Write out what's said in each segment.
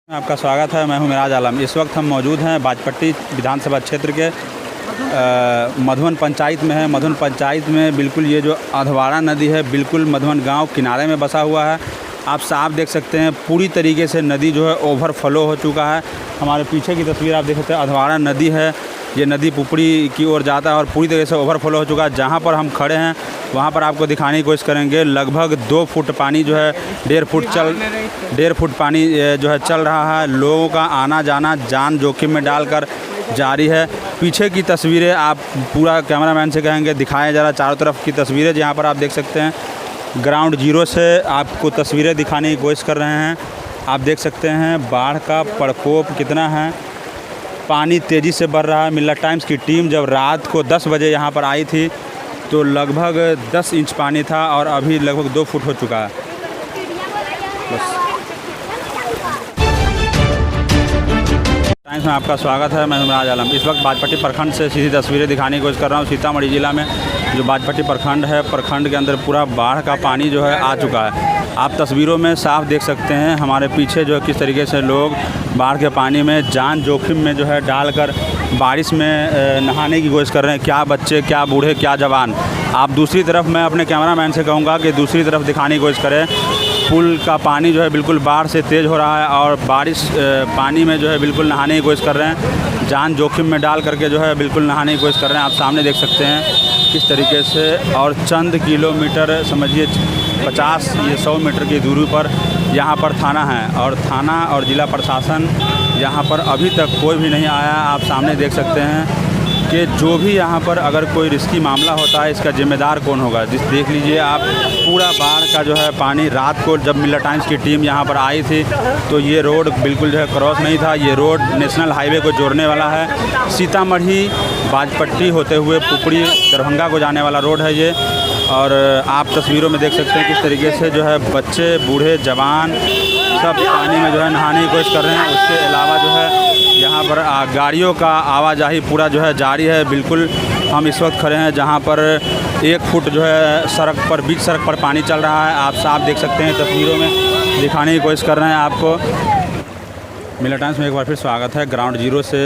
आपका स्वागत है। मैं हूं मिराज आलम। इस वक्त हम मौजूद हैं बाजपट्टी विधानसभा क्षेत्र के मधुवन पंचायत में है। मधुवन पंचायत में बिल्कुल ये जो अधवाड़ा नदी है बिल्कुल मधुवन गांव किनारे में बसा हुआ है। आप साफ देख सकते हैं पूरी तरीके से नदी जो है ओवरफ्लो हो चुका है। हमारे पीछे की तस्वीर आप देख सकते हैं, अधवाड़ा नदी है। ये नदी पुपड़ी की ओर जाता है और पूरी तरीके से ओवरफ्लो हो चुका है। जहाँ पर हम खड़े हैं वहाँ पर आपको दिखाने की कोशिश करेंगे। लगभग 2 फुट पानी जो है 1.5 फुट पानी जो है चल रहा है। लोगों का आना जाना जान जोखिम में डालकर जारी है। पीछे की तस्वीरें आप पूरा कैमरामैन से कहेंगे दिखाएं ज़रा चारों तरफ की तस्वीरें, जहाँ पर आप देख सकते हैं ग्राउंड जीरो से आपको तस्वीरें दिखाने की कोशिश कर रहे हैं। आप देख सकते हैं बाढ़ का प्रकोप कितना है। पानी तेज़ी से बढ़ रहा है। मिल्लत टाइम्स की टीम जब रात को 10 बजे यहाँ पर आई थी तो लगभग 10 इंच पानी था और अभी लगभग 2 फुट हो चुका है। बस टाइम्स में आपका स्वागत है। मैं हूं मिराज आलम। इस वक्त बाजपट्टी प्रखंड से सीधी तस्वीरें दिखाने की कोशिश कर रहा हूं। सीतामढ़ी ज़िला में जो बाजपट्टी प्रखंड है, प्रखंड के अंदर पूरा बाढ़ का पानी जो है आ चुका है। आप तस्वीरों में साफ देख सकते हैं हमारे पीछे जो है किस तरीके से लोग बाढ़ के पानी में जान जोखिम में जो है डालकर बारिश में नहाने की कोशिश कर रहे हैं। क्या बच्चे, क्या बूढ़े, क्या जवान। आप दूसरी तरफ, मैं अपने कैमरामैन से कहूँगा कि दूसरी तरफ दिखाने की कोशिश करें। पुल का पानी जो है बिल्कुल बाढ़ से तेज़ हो रहा है और बारिश पानी में जो है बिल्कुल नहाने की कोशिश कर रहे हैं। जान जोखिम में डाल करके जो है बिल्कुल नहाने की कोशिश कर रहे हैं। आप सामने देख सकते हैं किस तरीके से, और चंद किलोमीटर समझिए 50 या 100 मीटर की दूरी पर यहाँ पर थाना है और थाना और ज़िला प्रशासन यहाँ पर अभी तक कोई भी नहीं आया। आप सामने देख सकते हैं कि जो भी यहाँ पर अगर कोई रिस्की मामला होता है इसका जिम्मेदार कौन होगा। जिस देख लीजिए आप पूरा बाढ़ का जो है पानी, रात को जब मिल्लत टाइम्स की टीम यहाँ पर आई थी तो ये रोड बिल्कुल जो है क्रॉस नहीं था। ये रोड नेशनल हाईवे को जोड़ने वाला है। सीतामढ़ी बाजपट्टी होते हुए पुपड़ी दरभंगा को जाने वाला रोड है ये। और आप तस्वीरों में देख सकते हैं किस तरीके से जो है बच्चे, बूढ़े, जवान सब पानी में जो है नहाने की कोशिश कर रहे हैं। उसके अलावा जो है यहाँ पर गाड़ियों का आवाजाही पूरा जो है जारी है। बिल्कुल हम इस वक्त खड़े हैं जहाँ पर 1 फुट जो है सड़क पर, बीच सड़क पर पानी चल रहा है। आप साफ देख सकते हैं तस्वीरों में दिखाने की कोशिश कर रहे हैं आपको। मिल्लत टाइम्स में एक बार फिर स्वागत है। ग्राउंड जीरो से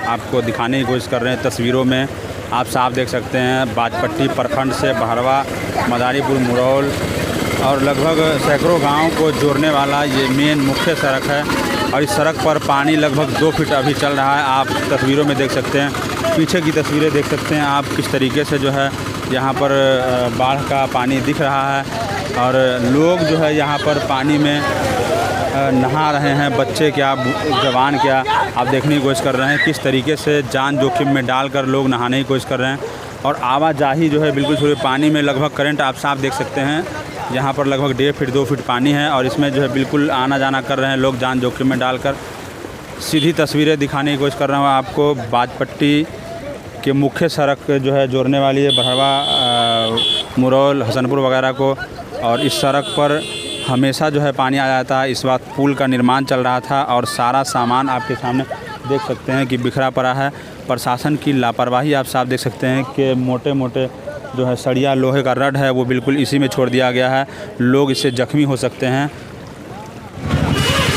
आपको दिखाने की कोशिश कर रहे हैं तस्वीरों में। आप साफ देख सकते हैं बाजपट्टी प्रखंड से बहरवा, मदारीपुर, मुरौल और लगभग सैकड़ों गाँव को जोड़ने वाला ये मेन मुख्य सड़क है और इस सड़क पर पानी लगभग 2 फीट अभी चल रहा है। आप तस्वीरों में देख सकते हैं, पीछे की तस्वीरें देख सकते हैं आप किस तरीके से जो है यहाँ पर बाढ़ का पानी दिख रहा है और लोग जो है यहाँ पर पानी में नहा रहे हैं। बच्चे क्या, जवान क्या, आप देखने की कोशिश कर रहे हैं किस तरीके से जान जोखिम में डालकर लोग नहाने की कोशिश कर रहे हैं। और आवाजाही जो है बिल्कुल थोड़ी पानी में लगभग करंट आप साफ देख सकते हैं। यहाँ पर लगभग 1.5 फीट 2 फीट पानी है और इसमें जो है बिल्कुल आना जाना कर रहे हैं लोग जान जोखिम में डालकर। सीधी तस्वीरें दिखाने की कोशिश कर रहा हूँ आपको। बाजपट्टी के मुख्य सड़क जो है जोड़ने वाली है बहरवा, मुरौल, हसनपुर वगैरह को, और इस सड़क पर हमेशा जो है पानी आ जाता है। इस वक्त पुल का निर्माण चल रहा था और सारा सामान आपके सामने देख सकते हैं कि बिखरा पड़ा है। प्रशासन की लापरवाही आप साफ देख सकते हैं कि मोटे मोटे जो है सरिया, लोहे का रड है वो बिल्कुल इसी में छोड़ दिया गया है। लोग इससे जख्मी हो सकते हैं।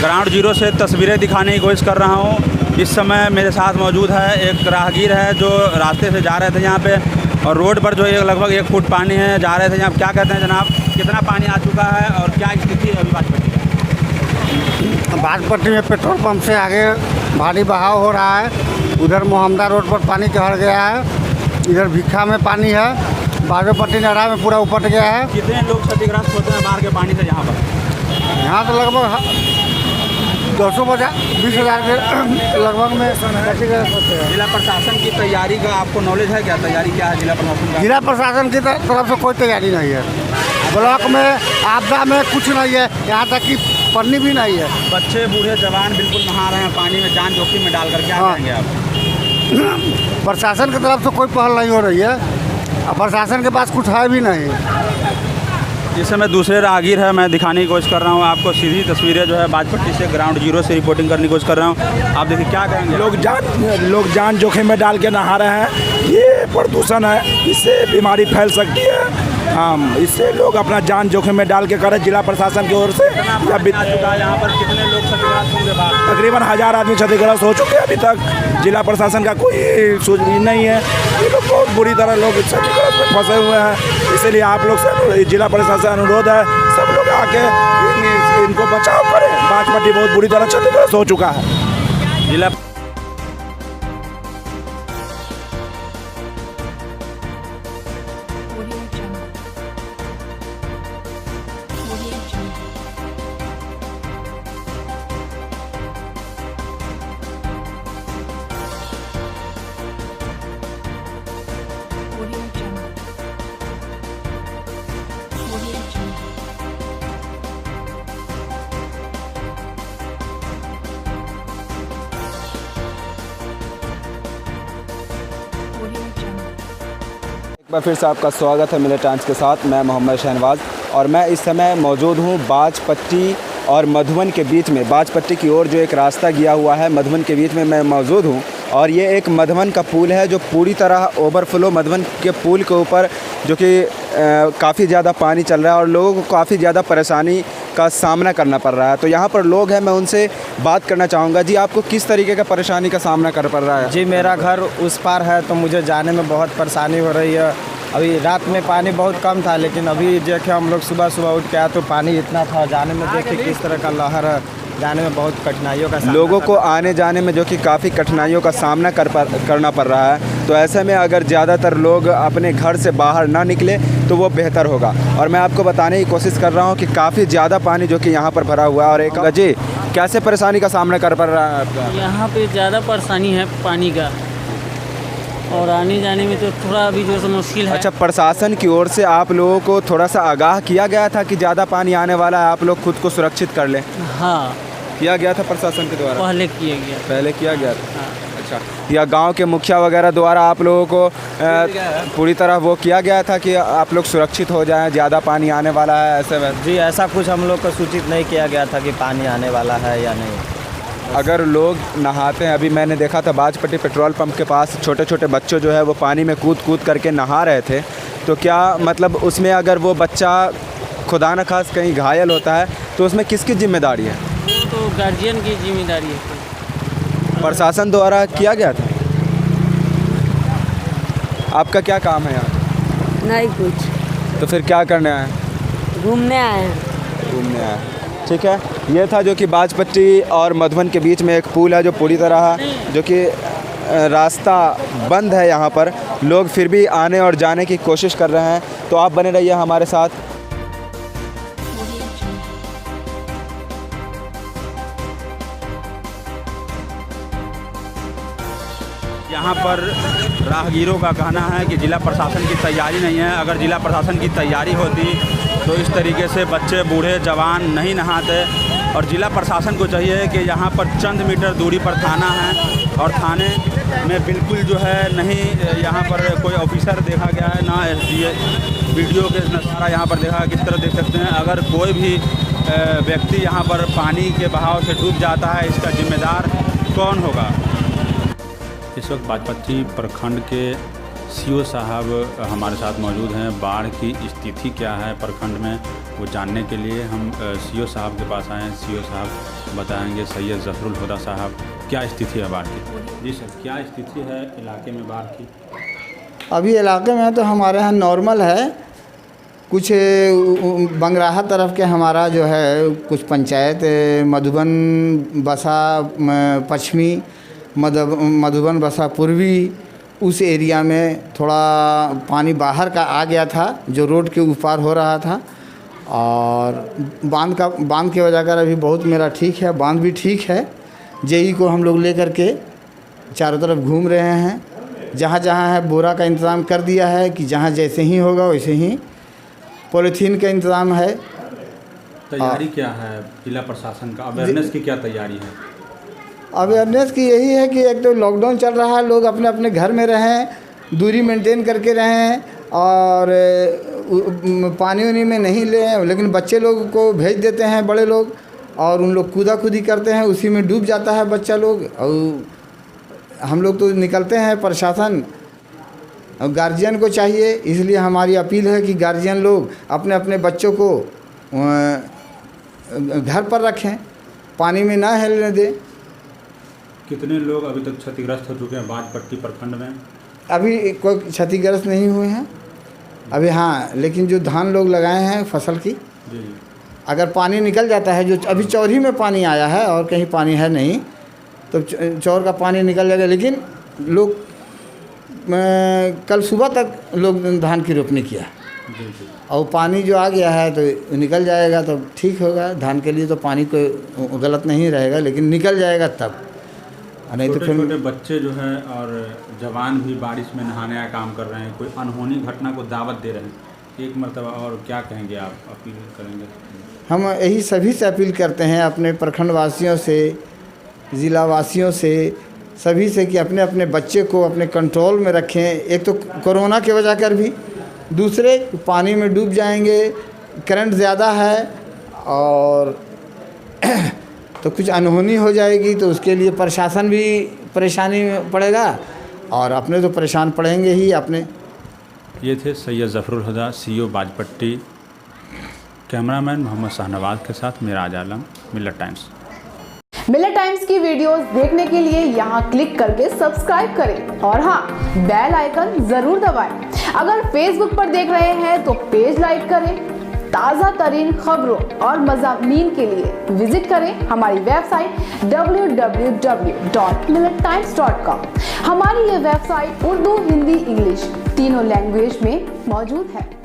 ग्राउंड जीरो से तस्वीरें दिखाने की कोशिश कर रहा हूँ। इस समय मेरे साथ मौजूद है एक राहगीर है जो रास्ते से जा रहे थे यहाँ पे, और रोड पर जो है लगभग 1 फुट पानी है। जा रहे थे यहाँ। क्या कहते हैं जनाब, कितना पानी आ चुका है और क्या स्थिति है अभी बाजपट्टी का? बाजपट्टी में पेट्रोल पंप से आगे भारी बहाव हो रहा है। उधर मोहम्मदा रोड पर पानी चढ़ गया है। इधर भिक्खा में पानी है। बाजपट्टी नहरा में पूरा उपट गया है। कितने लोग क्षतिग्रस्त होते हैं बाढ़ के पानी से यहाँ पर? यहाँ तो लगभग 220,000 के लगभग में क्षतिग्रस्त होते हैं। जिला प्रशासन की तैयारी का आपको नॉलेज है क्या? तैयारी क्या है जिला प्रशासन का? जिला प्रशासन की तरफ से कोई तैयारी नहीं है। ब्लॉक में आपदा में कुछ नहीं है, यहाँ तक कि पन्नी भी नहीं है। बच्चे, बूढ़े, जवान बिल्कुल नहा रहे हैं पानी में जान जोखिम में डालकर। क्या कहेंगे आप? प्रशासन की तरफ से कोई पहल नहीं हो रही है और प्रशासन के पास कुछ है भी नहीं। इस समय दूसरे राहगीर है, मैं दिखाने की कोशिश कर रहा हूँ आपको। सीधी तस्वीरें जो है बाजपट्टी से ग्राउंड जीरो से रिपोर्टिंग करने की कोशिश कर रहा हूँ। आप देखिए क्या कहेंगे? लोग जान जोखिम में डाल के नहा रहे हैं। ये प्रदूषण है, इससे बीमारी फैल सकती है। इससे लोग अपना जान जोखिम में डाल के करें। जिला प्रशासन की ओर से यहाँ पर कितने लोग क्षतिग्रस्त होंगे? करीबन 1000 आदमी क्षतिग्रस्त हो चुके हैं। अभी तक जिला प्रशासन का कोई सूझबूझ नहीं है। ये लोग बहुत बुरी तरह लोग क्षतिग्रस्त में फंसे हुए हैं। इसलिए आप लोग से जिला प्रशासन से अनुरोध है, सब लोग आके इनको बचाव करें। बाजपट्टी बहुत बुरी तरह क्षतिग्रस्त हो चुका है। जिला एक बार फिर से आपका स्वागत है मिलेट टाइम्स के साथ। मैं मोहम्मद शहनवाज और मैं इस समय मौजूद हूँ बाजपट्टी और मधुबन के बीच में। बाजपट्टी की ओर जो एक रास्ता गया हुआ है, मधुबन के बीच में मैं मौजूद हूँ। और ये एक मधुबन का पुल है जो पूरी तरह ओवरफ्लो, मधुबन के पुल के ऊपर जो कि काफ़ी ज़्यादा पानी चल रहा है और लोगों को काफ़ी ज़्यादा परेशानी का सामना करना पड़ रहा है। तो यहाँ पर लोग हैं, मैं उनसे बात करना चाहूँगा। जी, आपको किस तरीके का परेशानी का सामना कर पड़ रहा है? जी, मेरा घर उस पार है तो मुझे जाने में बहुत परेशानी हो रही है। अभी रात में पानी बहुत कम था, लेकिन अभी देखे हम लोग सुबह सुबह उठ के आए तो पानी इतना था। जाने में देखिए किस तरह का लहर है, जाने में बहुत कठिनाइयों का लोगों को आने जाने में जो कि काफ़ी कठिनाइयों का सामना करना पड़ रहा है। तो ऐसे में अगर ज़्यादातर लोग अपने घर से बाहर ना निकले तो वो बेहतर होगा। और मैं आपको बताने की कोशिश कर रहा हूँ कि काफ़ी ज़्यादा पानी जो कि यहाँ पर भरा हुआ है। और एक जी, कैसे परेशानी का सामना कर पड़ रहा है आपका? यहाँ पे ज़्यादा परेशानी है पानी का, और आने जाने में तो थोड़ा अभी जो है मुश्किल है। अच्छा, प्रशासन की ओर से आप लोगों को थोड़ा सा आगाह किया गया था कि ज़्यादा पानी आने वाला है, आप लोग खुद को सुरक्षित कर लें? हाँ, किया गया था प्रशासन के द्वारा? पहले किया गया था। अच्छा, या गांव के मुखिया वगैरह द्वारा आप लोगों को पूरी तरह वो किया गया था कि आप लोग सुरक्षित हो जाएं, ज़्यादा पानी आने वाला है ऐसे में? जी, ऐसा कुछ हम लोग को सूचित नहीं किया गया था कि पानी आने वाला है या नहीं। अगर लोग नहाते हैं, अभी मैंने देखा था बाजपट्टी पेट्रोल पंप के पास छोटे छोटे बच्चे जो है वो पानी में कूद करके नहा रहे थे। तो क्या मतलब उसमें अगर वो बच्चा खुदा न खास कहीं घायल होता है तो उसमें किसकी जिम्मेदारी है? तो गार्जियन की जिम्मेदारी है। प्रशासन द्वारा किया गया था? आपका क्या काम है यहाँ? नहीं कुछ। तो फिर क्या करने आए? घूमने आए हैं। घूमने आए, ठीक है। ये था जो कि बाजपट्टी और मधुबन के बीच में एक पुल है जो पूरी तरह जो कि रास्ता बंद है। यहाँ पर लोग फिर भी आने और जाने की कोशिश कर रहे हैं। तो आप बने रहिए हमारे साथ। यहाँ पर राहगीरों का कहना है कि जिला प्रशासन की तैयारी नहीं है। अगर जिला प्रशासन की तैयारी होती तो इस तरीके से बच्चे, बूढ़े, जवान नहीं नहाते। और जिला प्रशासन को चाहिए कि यहाँ पर चंद मीटर दूरी पर थाना है और थाने में बिल्कुल जो है नहीं, यहाँ पर कोई ऑफिसर देखा गया है ना SDA, वीडियो के नज़ारा यहाँ पर देखा। किस तरह देख सकते हैं, अगर कोई भी व्यक्ति यहाँ पर पानी के बहाव से डूब जाता है, इसका जिम्मेदार कौन होगा? इस वक्त बाजपट्टी प्रखंड के CO साहब हमारे साथ मौजूद हैं। बाढ़ की स्थिति क्या है प्रखंड में, वो जानने के लिए हम CO साहब के पास आए हैं। CO साहब बताएंगे। सैयद ज़फरुल हुदा साहब, क्या स्थिति है बाढ़ की? जी सर, क्या स्थिति है इलाके में बाढ़ की? अभी इलाके में तो हमारे यहाँ नॉर्मल है। कुछ बंगराहा तरफ के हमारा जो है कुछ पंचायत, मधुबन बसा पश्चिमी, मधुबन बसा पूर्वी, उस एरिया में थोड़ा पानी बाहर का आ गया था जो रोड के ऊपर हो रहा था। और बांध की वजह कर अभी बहुत मेरा ठीक है, बांध भी ठीक है। जेई को हम लोग लेकर के चारों तरफ घूम रहे हैं। जहाँ जहाँ है बोरा का इंतज़ाम कर दिया है कि जहाँ जैसे ही होगा वैसे ही। पॉलीथीन का इंतज़ाम है। तैयारी क्या है जिला प्रशासन का? अवेयरनेस की क्या तैयारी है? अवेयरनेस की यही है कि एक तो लॉकडाउन चल रहा है, लोग अपने अपने घर में रहें, दूरी मेंटेन करके रहें और पानी उनी में नहीं लें। लेकिन बच्चे लोग को भेज देते हैं बड़े लोग और उन लोग कूदा-कूदी करते हैं, उसी में डूब जाता है बच्चा लोग। और हम लोग तो निकलते हैं, प्रशासन और गार्जियन को चाहिए। इसलिए हमारी अपील है कि गार्जियन लोग अपने अपने बच्चों को घर पर रखें, पानी में ना हिलने दें। कितने लोग अभी तक क्षतिग्रस्त हो चुके हैं बाजपट्टी प्रखंड में? अभी कोई क्षतिग्रस्त नहीं हुए हैं अभी। हाँ, लेकिन जो धान लोग लगाए हैं फसल की, जी जी। अगर पानी निकल जाता है, जो अभी चौरी में पानी आया है और कहीं पानी है नहीं, तो चौर का पानी निकल जाएगा। लेकिन लोग कल सुबह तक लोग धान की रोपनी किया, जी जी। और पानी जो आ गया है तो निकल जाएगा तो ठीक होगा। धान के लिए तो पानी कोई गलत नहीं रहेगा, लेकिन निकल जाएगा तब, नहीं तो छोटे फिर छोटे बच्चे जो है और जवान भी बारिश में नहाने का काम कर रहे हैं, कोई अनहोनी घटना को दावत दे रहे हैं। एक मरतबा और क्या कहेंगे आप, अपील करेंगे? हम यही सभी से अपील करते हैं, अपने प्रखंड वासियों से, ज़िला वासियों से, सभी से, कि अपने अपने बच्चे को अपने कंट्रोल में रखें। एक तो कोरोना की वजह कर भी, दूसरे पानी में डूब जाएंगे, करंट ज़्यादा है और तो कुछ अनहोनी हो जाएगी, तो उसके लिए प्रशासन भी परेशानी में पड़ेगा और अपने तो परेशान पड़ेंगे ही अपने। ये थे सैयद ज़फ़रुल हुदा, CEO बाजपट्टी। कैमरामैन मोहम्मद शाहनवाज के साथ मिराज आलम, मिलत टाइम्स। मिलत टाइम्स की वीडियोस देखने के लिए यहाँ क्लिक करके सब्सक्राइब करें और हाँ, बेल आइकन जरूर दबाएं। अगर फेसबुक पर देख रहे हैं तो पेज लाइक करें। ताज़ा तरीन खबरों और मज़ामीन के लिए विजिट करें हमारी वेबसाइट www.millettimes.com। हमारी ये वेबसाइट उर्दू, हिंदी, इंग्लिश तीनों लैंग्वेज में मौजूद है।